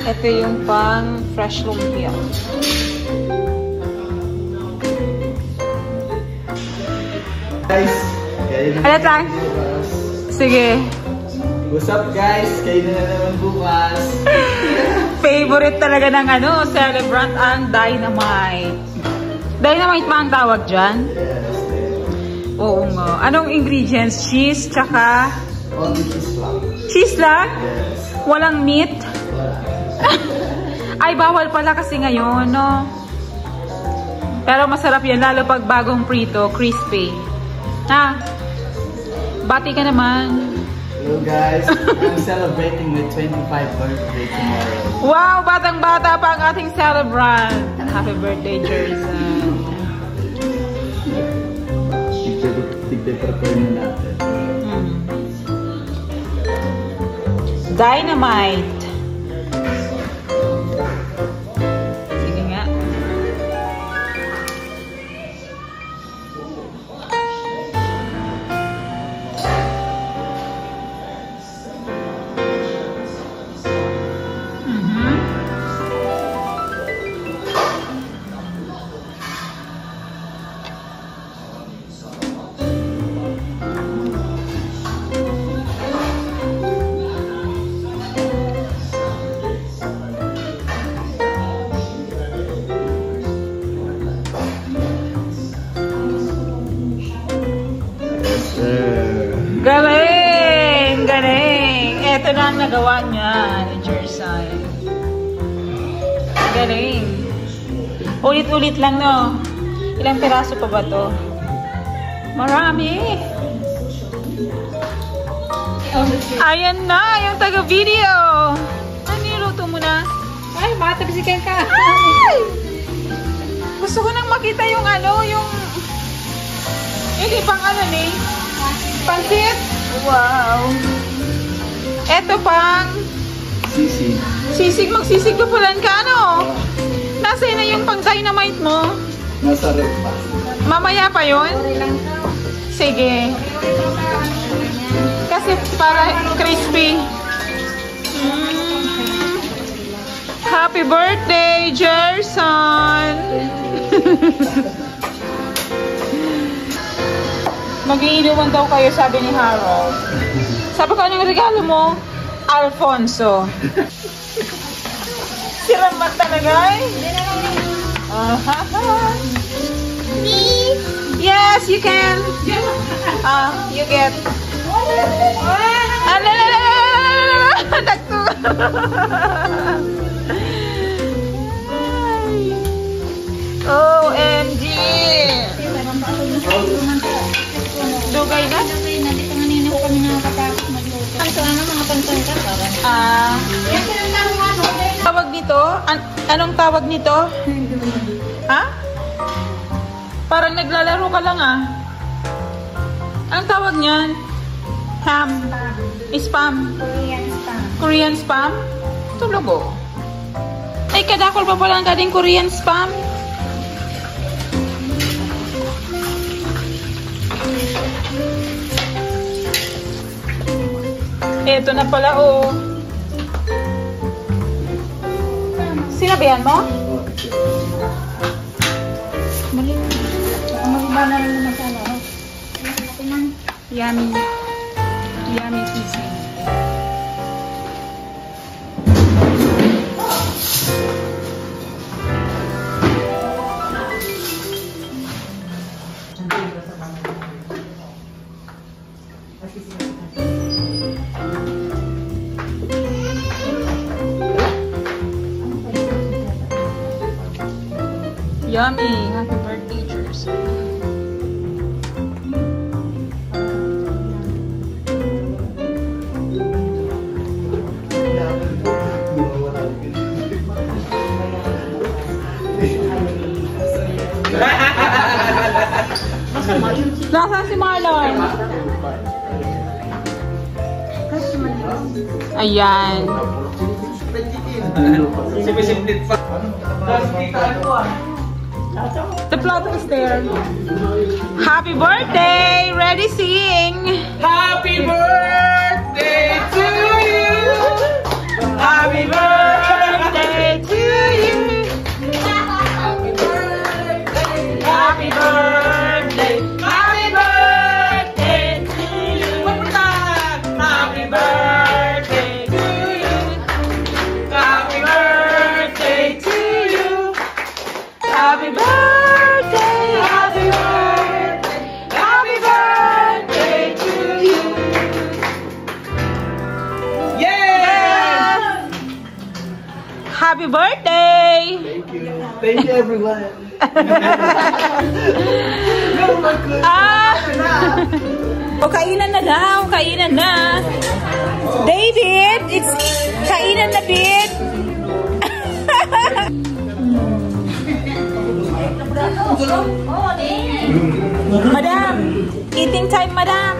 Ito yung pang fresh lumpia. Guys, Alat lang. Sige. What's up guys? Kayo na naman bukas. Favorite talaga ng celebrant ang dynamite. Dynamite ba ang tawag dyan? Yes. Oo nga. Anong ingredients? Cheese, tsaka... Only cheese lang. Cheese lang? Yes. Walang meat? Wala. Ay, bawal pala kasi ngayon, no? Pero masarap yan, lalo pag bagong prito, crispy. Ha? Bati ka naman. Hello guys, I'm celebrating my 25th birthday tomorrow. Wow, batang-bata pa ang ating celebrant. Happy birthday, Jerson. Tigpe-prepare na natin. Dynamite. Sige nga. Galing! Galing! Ito na ang nagawa niya ni Jerson. Galing! Ulit-ulit lang, no? Ilang piraso pa ba to? Marami! Ayan na! Yung taga-video! Ano niluto mo na? Ay, matabisikan ka! Ay! Gusto ko nang makita yung yung... Hindi pang ni... Pansit? Wow! Eto pang... Sisig. Sisig, magsisig ka pala ka, Nasaan na yung pang dynamite mo? Nasa rep pa. Mamaya pa yun? Sige. Kasi para crispy. Happy birthday, Jerson! Mag-iinuman daw kayo, sabi ni Harold. Sabi ko, anong regalo mo? Alfonso. Siramat talaga eh. Yes, you can. You get. OMG. Dugay na? Nandito nga nino kami nakakapasok magluto. Ay, so ano mga pansan ka parang? Tawag nito? Anong tawag nito? Ha? Parang naglalaro ka lang Anong tawag niyan? Ham. Spam. Korean spam. Korean spam? Tulugo. Ay, kadakol pa pala ang gading Korean spam. Ito na pala, Sinabihan mo? Mag-iba na rin naman sa Yummy. Yummy sisig. Yummy! Happy birthday, Jerson. Nasaan si Marlon? Ayan. The plot is there. Happy birthday! Ready sing! Happy birthday to you! Happy birthday! Happy birthday! Thank you. Thank you, everyone. O, kainan na daw. Kainan na. David, it's kainan na, bit. Madam, eating time, madam.